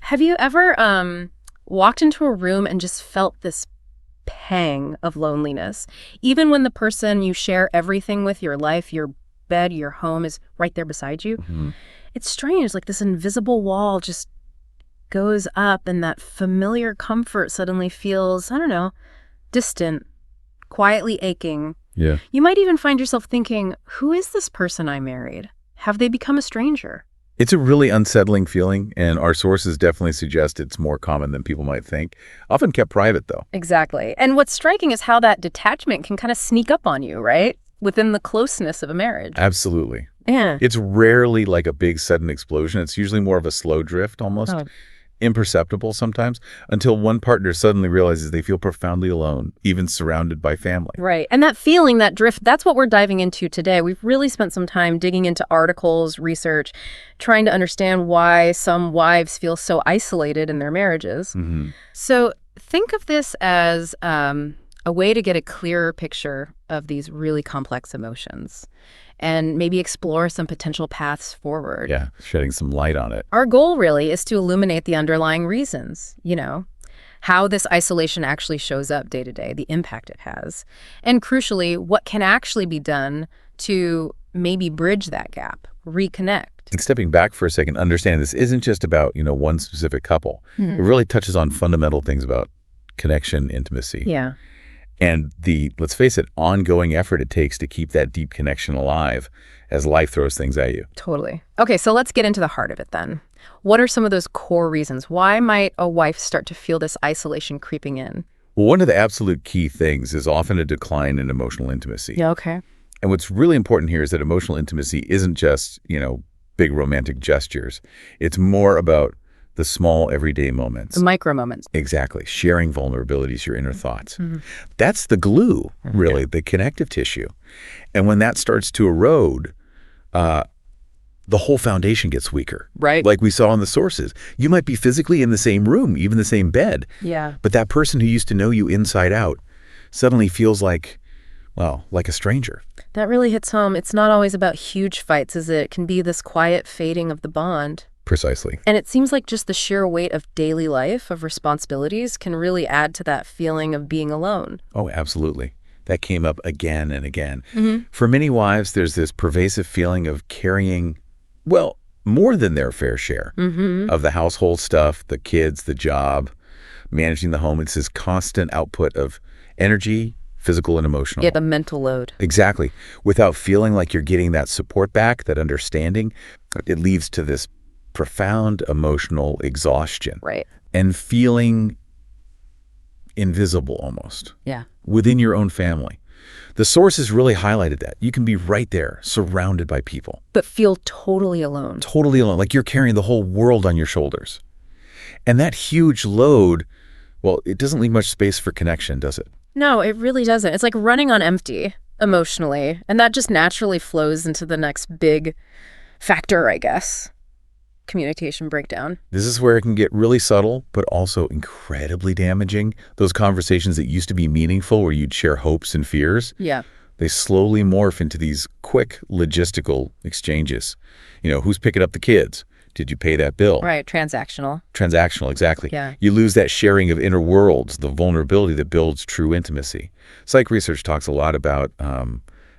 Have you ever walked into a room and just felt this pang of loneliness, even when the person you share everything with, your life, your bed, your home, is right there beside you? Hmm. It's strange, like this invisible wall just goes up and that familiar comfort suddenly feels, I don't know, distant, quietly aching. Yeah. You might even find yourself thinking, who is this person I married? Have they become a stranger? It's a really unsettling feeling, and our sources definitely suggest it's more common than people might think. Often kept private, though. Exactly. And what's striking is how that detachment can kind of sneak up on you, right? Within the closeness of a marriage. Absolutely. Yeah. It's rarely like a big sudden explosion. It's usually more of a slow drift, almost Oh, imperceptible sometimes, until one partner suddenly realizes they feel profoundly alone, even surrounded by family. right. And that feeling, that drift, that's what we're diving into today. We've really spent some time digging into articles, research, trying to understand why some wives feel so isolated in their marriages. Hmm. So think of this as a way to get a clearer picture of these really complex emotions and maybe explore some potential paths forward. Yeah, shedding some light on it. Our goal really is to illuminate the underlying reasons, how this isolation actually shows up day to day, the impact it has, and crucially, what can actually be done to maybe bridge that gap, reconnect. And stepping back for a second, understand this isn't just about, one specific couple. It really touches on fundamental things about connection, intimacy, Yeah. and the, let's face it, ongoing effort it takes to keep that deep connection alive as life throws things at you. Totally. Okay, so let's get into the heart of it then. What are some of those core reasons? Why might a wife start to feel this isolation creeping in? Well, one of the absolute key things is often a decline in emotional intimacy. Yeah, okay. And what's really important here is that emotional intimacy isn't just, big romantic gestures. It's more about the small everyday moments. The micro moments. Exactly. Sharing vulnerabilities, your inner thoughts. That's the glue, really, the connective tissue. And when that starts to erode, the whole foundation gets weaker. Right. Like we saw in the sources. You might be physically in the same room, even the same bed, Yeah. but that person who used to know you inside out suddenly feels like a stranger. That really hits home. It's not always about huge fights, is it? It can be this quiet fading of the bond. Precisely. And it seems like just the sheer weight of daily life, of responsibilities, can really add to that feeling of being alone. Oh, absolutely. That came up again and again. For many wives, there's this pervasive feeling of carrying, more than their fair share of the household stuff, the kids, the job, managing the home. It's this constant output of energy, physical and emotional. Yeah, the mental load. Exactly. Without feeling like you're getting that support back, that understanding, it leads to this profound emotional exhaustion. Right. And feeling invisible almost Yeah. within your own family. The sources really highlighted that. You can be right there, surrounded by people. But feel totally alone. Totally alone, like you're carrying the whole world on your shoulders. And that huge load, it doesn't leave much space for connection, does it? No, it really doesn't. It's like running on empty emotionally, and that just naturally flows into the next big factor, I guess. Communication breakdown. This is where it can get really subtle, but also incredibly damaging. Those conversations that used to be meaningful, where you'd share hopes and fears, Yeah. they slowly morph into these quick logistical exchanges. Who's picking up the kids? Did you pay that bill? Right, transactional. Transactional, exactly. Yeah. You lose that sharing of inner worlds, the vulnerability that builds true intimacy. Psych research talks a lot about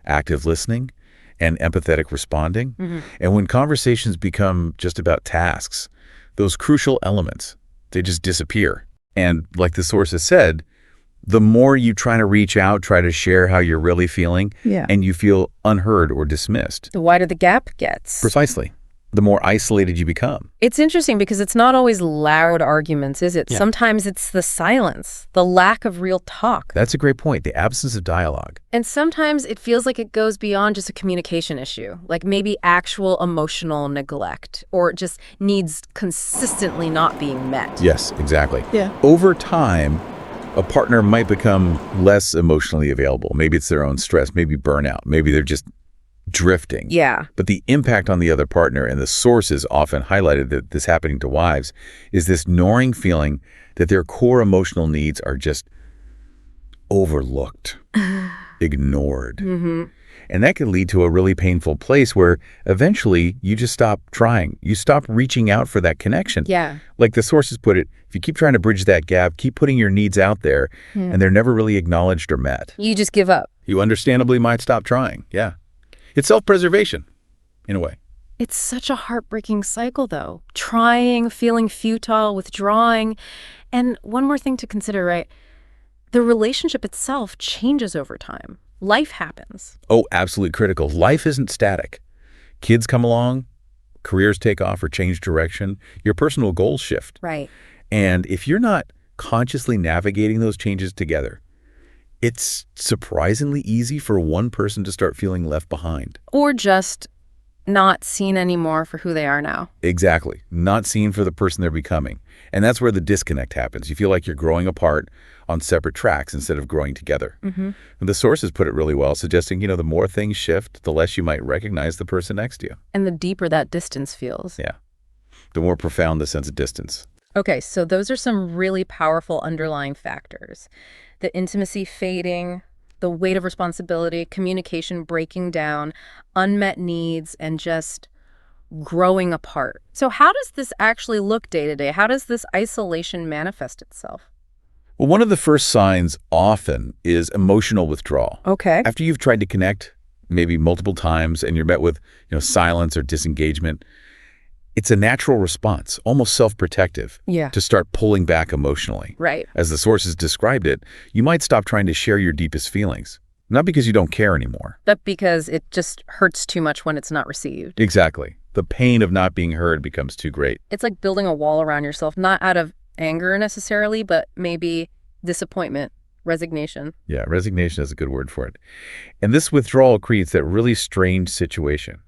active listening and empathetic responding. And when conversations become just about tasks, those crucial elements, they just disappear. And like the source has said, the more you try to reach out, try to share how you're really feeling, and you feel unheard or dismissed. The wider the gap gets. Precisely. The more isolated you become. It's interesting because it's not always loud arguments, is it? Yeah. Sometimes it's the silence, the lack of real talk. That's a great point, the absence of dialogue. And sometimes it feels like it goes beyond just a communication issue, like maybe actual emotional neglect, or it just needs consistently not being met. Yes, exactly. Yeah. Over time, a partner might become less emotionally available. Maybe it's their own stress, maybe burnout, maybe they're just drifting. Yeah. But the impact on the other partner, and the sources often highlighted that this happening to wives, is this gnawing feeling that their core emotional needs are just overlooked, ignored. And that can lead to a really painful place where eventually you just stop trying. You stop reaching out for that connection. Yeah. Like the sources put it, if you keep trying to bridge that gap, keep putting your needs out there, and they're never really acknowledged or met, You just give up. you understandably might stop trying. Yeah. It's self-preservation, in a way. It's such a heartbreaking cycle, though. Trying, feeling futile, withdrawing. And one more thing to consider, right? The relationship itself changes over time. Life happens. Oh, absolutely critical. Life isn't static. Kids come along, careers take off or change direction, your personal goals shift. Right. And if you're not consciously navigating those changes together, it's surprisingly easy for one person to start feeling left behind. Or just not seen anymore for who they are now. Exactly. Not seen for the person they're becoming. And that's where the disconnect happens. You feel like you're growing apart on separate tracks instead of growing together. And the sources put it really well, suggesting, the more things shift, the less you might recognize the person next to you. And the deeper that distance feels. Yeah. The more profound the sense of distance. Okay, so those are some really powerful underlying factors. The intimacy fading, the weight of responsibility, communication breaking down, unmet needs, and just growing apart. So how does this actually look day to day? How does this isolation manifest itself? Well, one of the first signs often is emotional withdrawal. Okay. After you've tried to connect maybe multiple times and you're met with, silence or disengagement, it's a natural response, almost self-protective, Yeah. to start pulling back emotionally. Right. As the sources described it, you might stop trying to share your deepest feelings, not because you don't care anymore. But because it just hurts too much when it's not received. Exactly. The pain of not being heard becomes too great. It's like building a wall around yourself, not out of anger necessarily, but maybe disappointment, resignation. Yeah, resignation is a good word for it. And this withdrawal creates that really strange situation.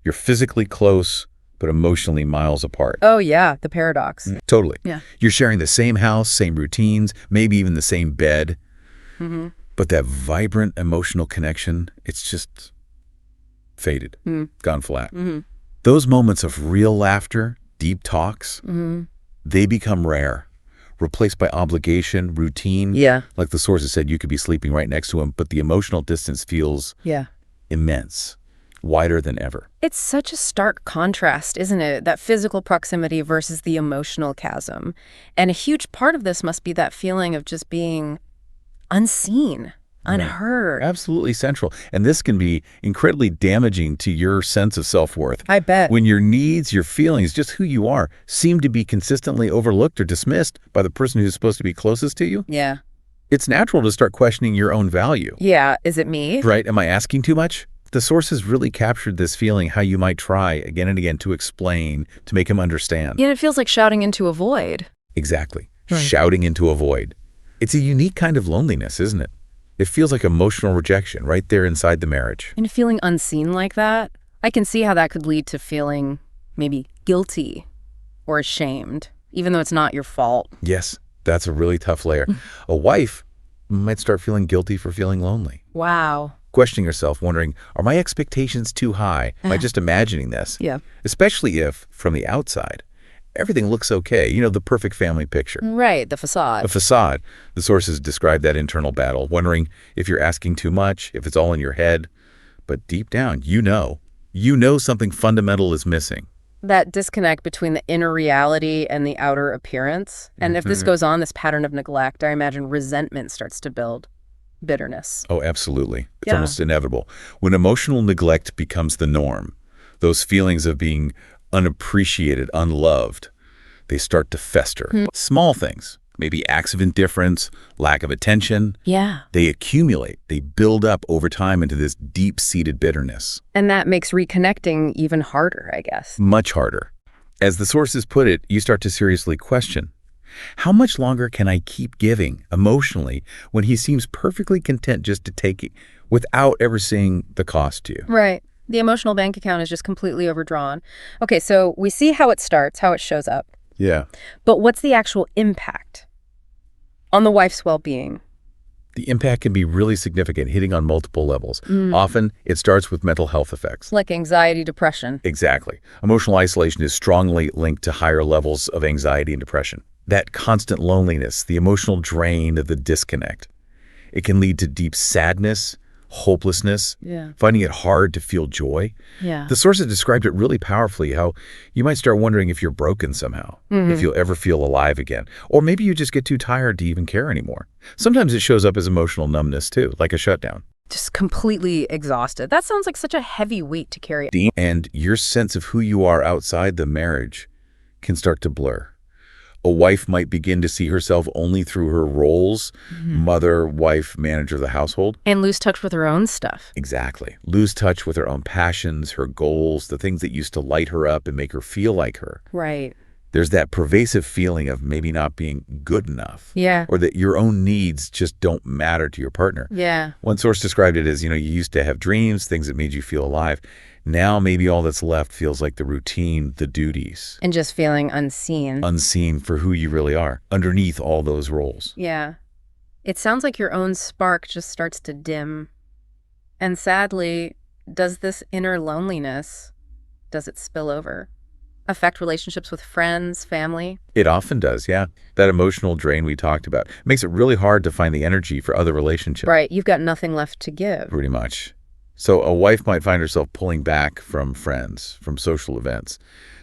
You're physically close, but emotionally miles apart. Oh, yeah, the paradox. Totally. Yeah. You're sharing the same house, same routines, maybe even the same bed. But that vibrant emotional connection, it's just faded, gone flat. Those moments of real laughter, deep talks, they become rare, replaced by obligation, routine. Yeah. Like the sources said, you could be sleeping right next to him, but the emotional distance feels Yeah. immense, wider than ever. It's such a stark contrast, isn't it? That physical proximity versus the emotional chasm. And a huge part of this must be that feeling of just being unseen, unheard. Absolutely central. And this can be incredibly damaging to your sense of self-worth. I bet. When your needs, your feelings, just who you are, seem to be consistently overlooked or dismissed by the person who's supposed to be closest to you, Yeah. it's natural to start questioning your own value. Yeah. Is it me? Right? Am I asking too much? The sources really captured this feeling, how you might try again and again to explain, to make him understand. Yeah, it feels like shouting into a void. Exactly. Right. Shouting into a void. It's a unique kind of loneliness, isn't it? It feels like emotional rejection right there inside the marriage. And feeling unseen like that, I can see how that could lead to feeling maybe guilty or ashamed, even though it's not your fault. Yes, that's a really tough layer. A wife might start feeling guilty for feeling lonely, Wow. questioning herself, wondering, are my expectations too high? Am I just imagining this? Yeah. Especially if, from the outside, everything looks okay. The perfect family picture. Right, the facade. A facade. The sources describe that internal battle, wondering if you're asking too much, if it's all in your head. But deep down, you know something fundamental is missing. That disconnect between the inner reality and the outer appearance. And if this goes on, this pattern of neglect, I imagine resentment starts to build, bitterness. Oh, absolutely. It's Yeah. almost inevitable. When emotional neglect becomes the norm, those feelings of being unappreciated, unloved, they start to fester. Small things, maybe acts of indifference, lack of attention, Yeah. they accumulate, they build up over time into this deep-seated bitterness. And that makes reconnecting even harder, I guess. Much harder. As the sources put it, you start to seriously question, how much longer can I keep giving emotionally when he seems perfectly content just to take it without ever seeing the cost to you? Right. The emotional bank account is just completely overdrawn. Okay, so we see how it starts, how it shows up. Yeah. But what's the actual impact on the wife's well-being? The impact can be really significant, hitting on multiple levels. Often, it starts with mental health effects. Like anxiety, depression. Exactly. Emotional isolation is strongly linked to higher levels of anxiety and depression. That constant loneliness, the emotional drain of the disconnect, it can lead to deep sadness, hopelessness, Yeah. finding it hard to feel joy. Yeah. The sources described it really powerfully, how you might start wondering if you're broken somehow, if you'll ever feel alive again, or maybe you just get too tired to even care anymore. Sometimes it shows up as emotional numbness too, like a shutdown. Just completely exhausted. That sounds like such a heavy weight to carry. And your sense of who you are outside the marriage can start to blur. A wife might begin to see herself only through her roles, mother, wife, manager of the household. And lose touch with her own stuff. Exactly. Lose touch with her own passions, her goals, the things that used to light her up and make her feel like her. Right. There's that pervasive feeling of maybe not being good enough. Yeah. Or that your own needs just don't matter to your partner. Yeah. One source described it as, you used to have dreams, things that made you feel alive. Now maybe all that's left feels like the routine, the duties. And just feeling unseen. Unseen for who you really are, underneath all those roles. Yeah. It sounds like your own spark just starts to dim. And sadly, does this inner loneliness, does it spill over? Affect relationships with friends, family? It often does, yeah. That emotional drain we talked about makes it really hard to find the energy for other relationships. Right. You've got nothing left to give. Pretty much. So a wife might find herself pulling back from friends, from social events,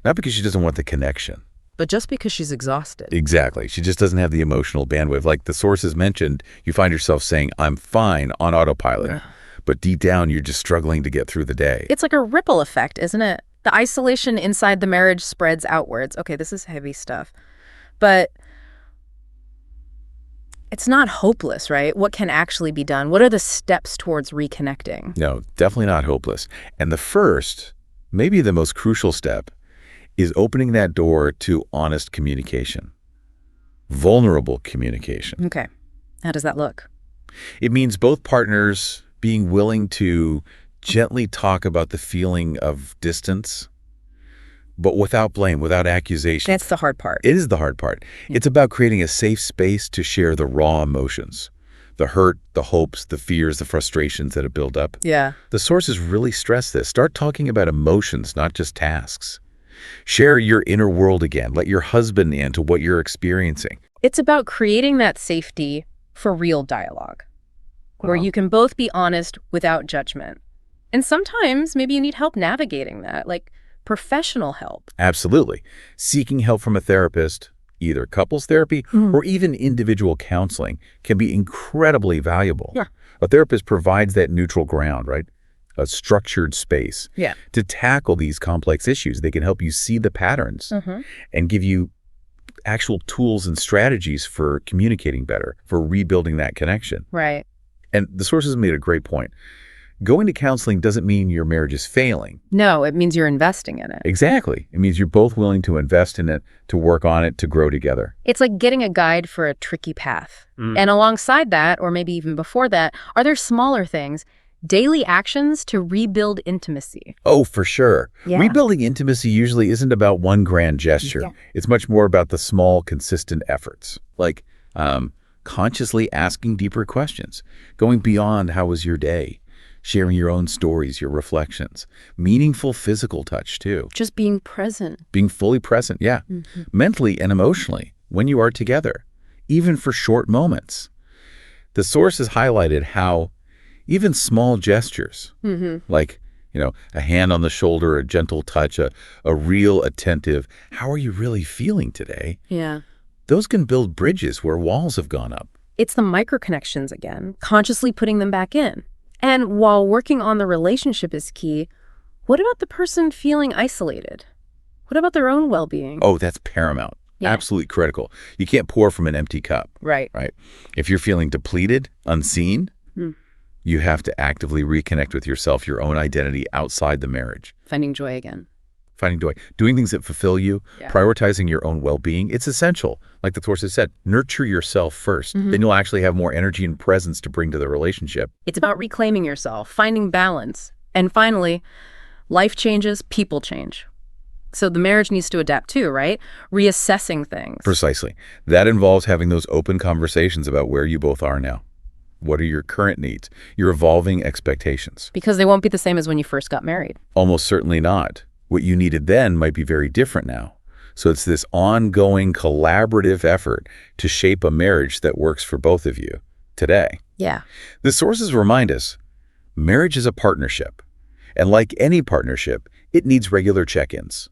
not because she doesn't want the connection. But just because she's exhausted. Exactly. She just doesn't have the emotional bandwidth. Like the sources mentioned, you find yourself saying, I'm fine on autopilot. But deep down, you're just struggling to get through the day. It's like a ripple effect, isn't it? The isolation inside the marriage spreads outwards. Okay, this is heavy stuff. But it's not hopeless, right? What can actually be done? What are the steps towards reconnecting? No, definitely not hopeless. And the first, maybe the most crucial step, is opening that door to honest communication. Vulnerable communication. Okay. How does that look? It means both partners being willing to gently talk about the feeling of distance, but without blame, without accusation. That's the hard part. It is the hard part. It's about creating a safe space to share the raw emotions, the hurt, the hopes, the fears, the frustrations that have built up. Yeah. The sources really stress this. Start talking about emotions, not just tasks. Share your inner world again. Let your husband into what you're experiencing. It's about creating that safety for real dialogue, where you can both be honest without judgment. And sometimes maybe you need help navigating that, like professional help. Absolutely. Seeking help from a therapist, either couples therapy or even individual counseling, can be incredibly valuable. Yeah. A therapist provides that neutral ground, right? A structured space to tackle these complex issues. They can help you see the patterns and give you actual tools and strategies for communicating better, for rebuilding that connection. Right. And the sources made a great point. Going to counseling doesn't mean your marriage is failing. No, it means you're investing in it. Exactly. It means you're both willing to invest in it, to work on it, to grow together. It's like getting a guide for a tricky path. And alongside that, or maybe even before that, are there smaller things, daily actions to rebuild intimacy? Oh, for sure. Yeah. Rebuilding intimacy usually isn't about one grand gesture. Yeah. It's much more about the small, consistent efforts, like consciously asking deeper questions, going beyond how was your day, sharing your own stories, your reflections, meaningful physical touch too. Just being present. Being fully present, yeah, mentally and emotionally when you are together, even for short moments. The source has highlighted how even small gestures, like, a hand on the shoulder, a gentle touch, a real attentive, how are you really feeling today? Yeah. Those can build bridges where walls have gone up. It's the micro connections again, consciously putting them back in. And while working on the relationship is key, what about the person feeling isolated? What about their own well-being? Oh, that's paramount. Yeah. Absolutely critical. You can't pour from an empty cup. Right. Right. If you're feeling depleted, unseen, you have to actively reconnect with yourself, your own identity outside the marriage. Finding joy again. Finding joy, doing things that fulfill you, Yeah. prioritizing your own well-being. It's essential. Like the source has said, nurture yourself first. Then you'll actually have more energy and presence to bring to the relationship. It's about reclaiming yourself, finding balance. And finally, life changes, people change. So the marriage needs to adapt too, right? Reassessing things. Precisely. That involves having those open conversations about where you both are now. What are your current needs, your evolving expectations? Because they won't be the same as when you first got married. Almost certainly not. What you needed then might be very different now. So it's this ongoing collaborative effort to shape a marriage that works for both of you today. Yeah. The sources remind us Marriage is a partnership. And like any partnership, it needs regular check-ins,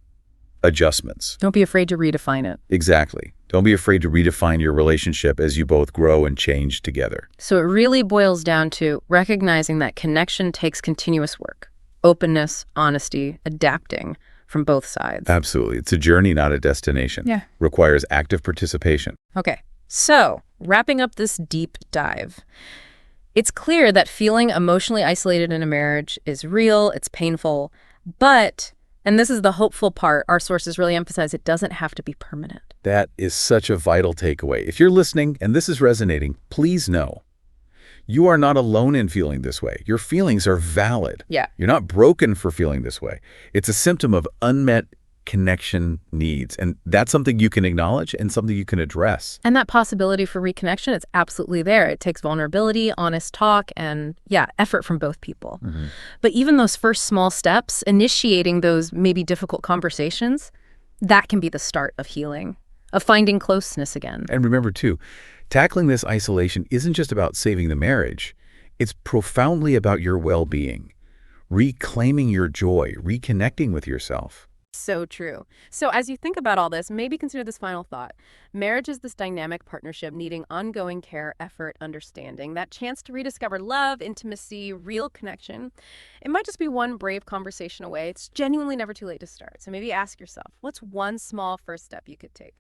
adjustments. Don't be afraid to redefine it. Exactly. Don't be afraid to redefine your relationship as you both grow and change together. So it really boils down to recognizing that connection takes continuous work. Openness, honesty, adapting from both sides. Absolutely. It's a journey, not a destination. Yeah. Requires active participation. Okay, so wrapping up this deep dive, it's clear that feeling emotionally isolated in a marriage is real, it's painful, but, and this is the hopeful part, our sources really emphasize it doesn't have to be permanent. That is such a vital takeaway. If you're listening and this is resonating, please know you are not alone in feeling this way. Your feelings are valid. Yeah. You're not broken for feeling this way. It's a symptom of unmet connection needs. And that's something you can acknowledge and something you can address. And that possibility for reconnection is absolutely there. It takes vulnerability, honest talk, and effort from both people. But even those first small steps, initiating those maybe difficult conversations, that can be the start of healing, of finding closeness again. And remember, too, tackling this isolation isn't just about saving the marriage. It's profoundly about your well-being, reclaiming your joy, reconnecting with yourself. So true. So as you think about all this, maybe consider this final thought. Marriage is this dynamic partnership needing ongoing care, effort, understanding, that chance to rediscover love, intimacy, real connection. It might just be one brave conversation away. It's genuinely never too late to start. So maybe ask yourself, what's one small first step you could take?